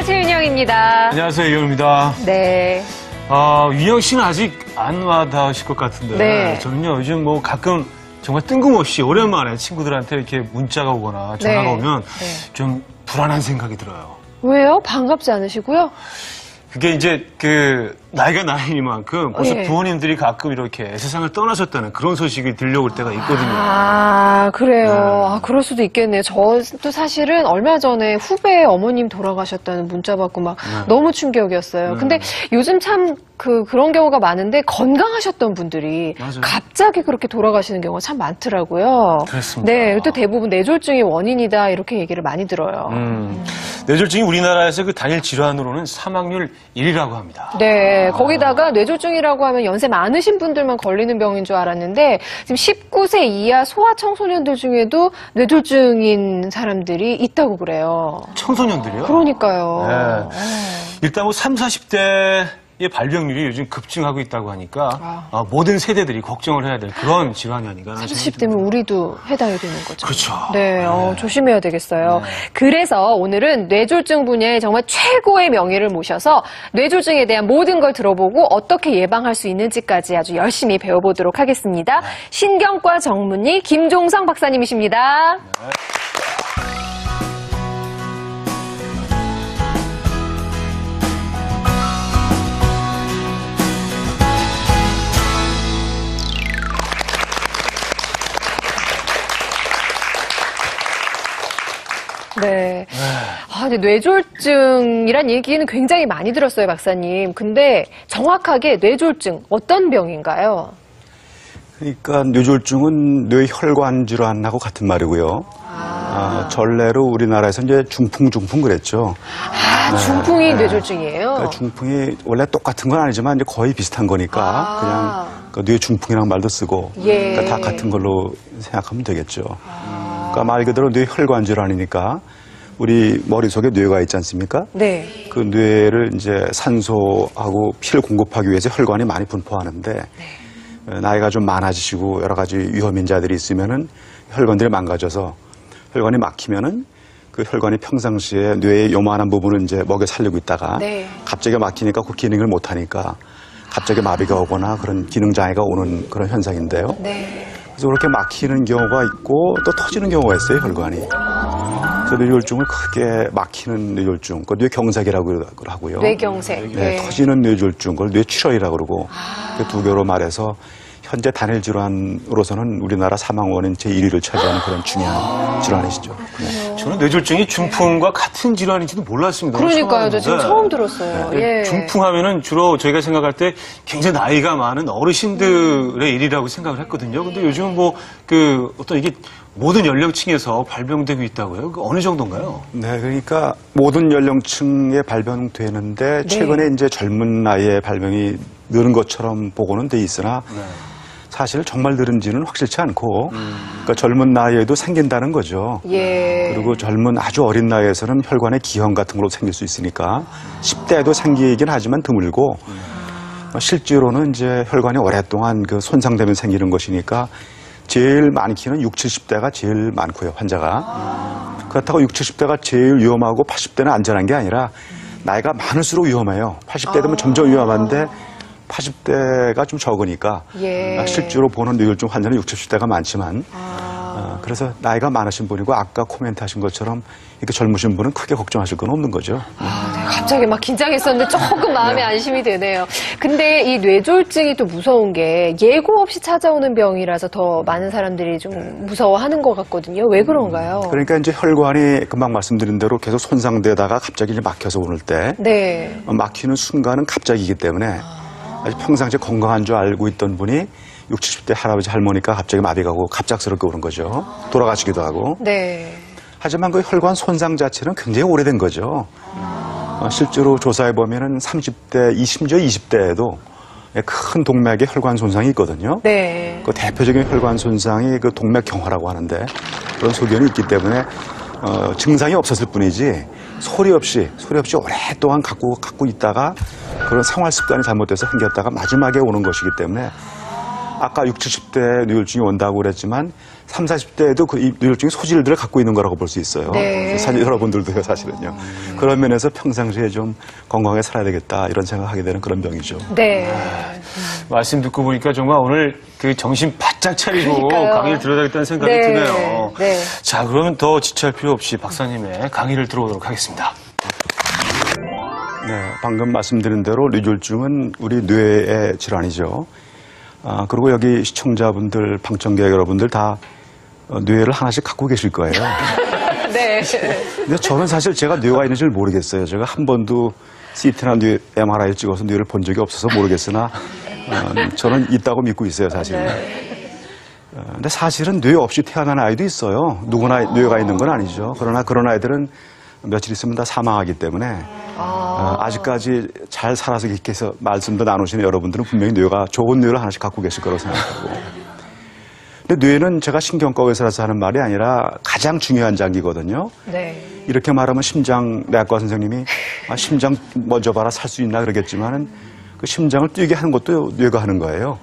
최윤영입니다. 안녕하세요, 이현우입니다. 네. 윤영 씨는 아직 안 와닿으실 것 같은데. 네. 저는요, 요즘 뭐 가끔 정말 뜬금없이 오랜만에 친구들한테 이렇게 문자가 오거나 전화가 네. 오면 네. 좀 불안한 생각이 들어요. 왜요? 반갑지 않으시고요? 그게 이제 나이가 나이니만큼 벌써 예. 부모님들이 가끔 이렇게 세상을 떠나셨다는 그런 소식이 들려올 때가 있거든요. 아, 그래요. 네. 그럴 수도 있겠네요. 저도 사실은 얼마 전에 후배 어머님 돌아가셨다는 문자 받고 막 너무 충격이었어요. 근데 요즘 참 그런 경우가 많은데 건강하셨던 분들이 맞아요. 갑자기 그렇게 돌아가시는 경우가 참 많더라고요. 그렇습니다. 네, 또 대부분 뇌졸중이 원인이다 이렇게 얘기를 많이 들어요. 뇌졸중이 우리나라에서 그 단일 질환으로는 사망률 1위라고 합니다. 네, 거기다가 뇌졸중이라고 하면 연세 많으신 분들만 걸리는 병인 줄 알았는데 지금 19세 이하 소아청소년들 중에도 뇌졸중인 사람들이 있다고 그래요. 청소년들이요? 그러니까요. 네. 일단 뭐 30, 40대의 발병률이 요즘 급증하고 있다고 하니까 모든 세대들이 걱정을 해야 될 그런 질환이 아닌가. 30대면 우리도 해당이 되는 거죠. 그렇죠. 네, 조심해야 되겠어요. 네. 그래서 오늘은 뇌졸중 분야의 정말 최고의 명의를 모셔서 뇌졸중에 대한 모든 걸 들어보고 어떻게 예방할 수 있는지까지 아주 열심히 배워보도록 하겠습니다. 신경과 전문의 김종성 박사님이십니다. 네. 네. 근데 뇌졸중이란 얘기는 굉장히 많이 들었어요, 박사님. 근데 정확하게 뇌졸중, 어떤 병인가요? 그러니까 뇌졸중은 뇌혈관 질환하고 같은 말이고요. 전례로 우리나라에서 이제 중풍 그랬죠. 중풍이 뇌졸중이에요? 그러니까 중풍이 원래 똑같은 건 아니지만 이제 거의 비슷한 거니까 그냥 그 뇌중풍이라는 말도 쓰고 예. 그러니까 다 같은 걸로 생각하면 되겠죠. 그러니까 말 그대로 뇌혈관 질환이니까 우리 머릿속에 뇌가 있지 않습니까? 네. 그 뇌를 이제 산소하고 피를 공급하기 위해서 혈관이 많이 분포하는데 나이가 좀 많아지시고 여러 가지 위험인자들이 있으면은 혈관들이 망가져서 혈관이 막히면은 그 혈관이 평상시에 뇌의 요만한 부분을 이제 먹여 살리고 있다가 갑자기 막히니까 그 기능을 못 하니까 갑자기 마비가 오거나 그런 기능 장애가 오는 그런 현상인데요. 그래서 그렇게 막히는 경우가 있고 또 터지는 경우가 있어요, 혈관이. 그래서 뇌졸중을 크게 막히는 뇌졸중, 그 뇌경색이라고 하고요. 뇌경색. 네, 터지는 뇌졸중, 그걸 뇌출혈이라고 그러고 그 두 개로 말해서 현재 단일 질환으로서는 우리나라 사망 원인 제1위를 차지하는 그런 중요한 질환이시죠. 네. 저는 뇌졸중이 중풍과 같은 질환인지도 몰랐습니다. 그러니까요. 저 지금 처음 들었어요. 예. 중풍하면은 주로 저희가 생각할 때 굉장히 나이가 많은 어르신들의 일이라고 생각을 했거든요. 근데 요즘은 어떤 이게 모든 연령층에서 발병되고 있다고요? 그 어느 정도인가요? 네, 그러니까 모든 연령층에 발병되는데 최근에 이제 젊은 나이에 발병이 느는 것처럼 보고는 돼 있으나 사실 정말 늘은지는 확실치 않고 그러니까 젊은 나이에도 생긴다는 거죠. 그리고 젊은 아주 어린 나이에서는 혈관의 기형 같은 걸로 생길 수 있으니까 10대에도 생기긴 하지만 드물고 실제로는 이제 혈관이 오랫동안 그 손상되면 생기는 것이니까 제일 많기는 60, 70대가 제일 많고요, 환자가. 그렇다고 60, 70대가 제일 위험하고 80대는 안전한 게 아니라 나이가 많을수록 위험해요. 80대 되면 점점 위험한데 80대가 좀 적으니까 실제로 보는 뇌졸중 환자는 60, 70대가 많지만 그래서 나이가 많으신 분이고 아까 코멘트하신 것처럼 이렇게 젊으신 분은 크게 걱정하실 건 없는 거죠. 네, 갑자기 막 긴장했었는데 조금 마음에 안심이 되네요. 근데 이 뇌졸중이 또 무서운 게 예고 없이 찾아오는 병이라서 더 많은 사람들이 좀 무서워하는 것 같거든요. 왜 그런가요? 그러니까 이제 혈관이 금방 말씀드린 대로 계속 손상되다가 갑자기 이제 막혀서 오는 때 막히는 순간은 갑자기이기 때문에 아주 평상시에 건강한 줄 알고 있던 분이 60, 70대 할아버지 할머니가 갑자기 마비가 오고 갑작스럽게 오는 거죠. 돌아가시기도 하고. 하지만 그 혈관 손상 자체는 굉장히 오래된 거죠. 실제로 조사해 보면은 30대, 심지어 20대에도 큰 동맥의 혈관 손상이 있거든요. 그 대표적인 혈관 손상이 그 동맥경화라고 하는데 그런 소견이 있기 때문에 증상이 없었을 뿐이지 소리 없이 오랫동안 갖고 있다가 그런 생활 습관이 잘못돼서 생겼다가 마지막에 오는 것이기 때문에 아까 60, 70대 뇌졸중이 온다고 그랬지만 30, 40대에도 그 뇌졸중의 소질들을 갖고 있는 거라고 볼 수 있어요. 네. 사실 여러분들도요, 사실은요. 그런 면에서 평상시에 좀 건강하게 살아야 되겠다 이런 생각하게 되는 그런 병이죠. 네. 말씀 듣고 보니까 정말 오늘 그 정신 바짝 차리고 그러니까요. 강의를 들어야겠다는 생각이 네. 드네요. 네. 자, 그러면 더 지체할 필요 없이 박사님의 강의를 들어보도록 하겠습니다. 네, 방금 말씀드린 대로 뇌졸중은 우리 뇌의 질환이죠. 그리고 여기 시청자분들, 방청객 여러분들 다 뇌를 하나씩 갖고 계실 거예요. 네. 근데 저는 사실 제가 뇌가 있는지 모르겠어요. 제가 한 번도 CT나 뇌 MRI를 찍어서 뇌를 본 적이 없어서 모르겠으나 저는 있다고 믿고 있어요, 사실은. 근데 사실은 뇌 없이 태어난 아이도 있어요. 누구나 뇌가 있는 건 아니죠. 그러나 그런 아이들은 며칠 있으면 다 사망하기 때문에 아직까지 잘 살아서 이렇게 해서 말씀도 나누시는 여러분들은 분명히 뇌가 좋은 뇌를 하나씩 갖고 계실 거라고 생각하고. 근데 뇌는 제가 신경과 의사라서 하는 말이 아니라 가장 중요한 장기거든요. 네. 이렇게 말하면 심장내과 선생님이 심장 먼저 봐라 살 수 있나 그러겠지만은 그 심장을 뛰게 하는 것도 뇌가 하는 거예요.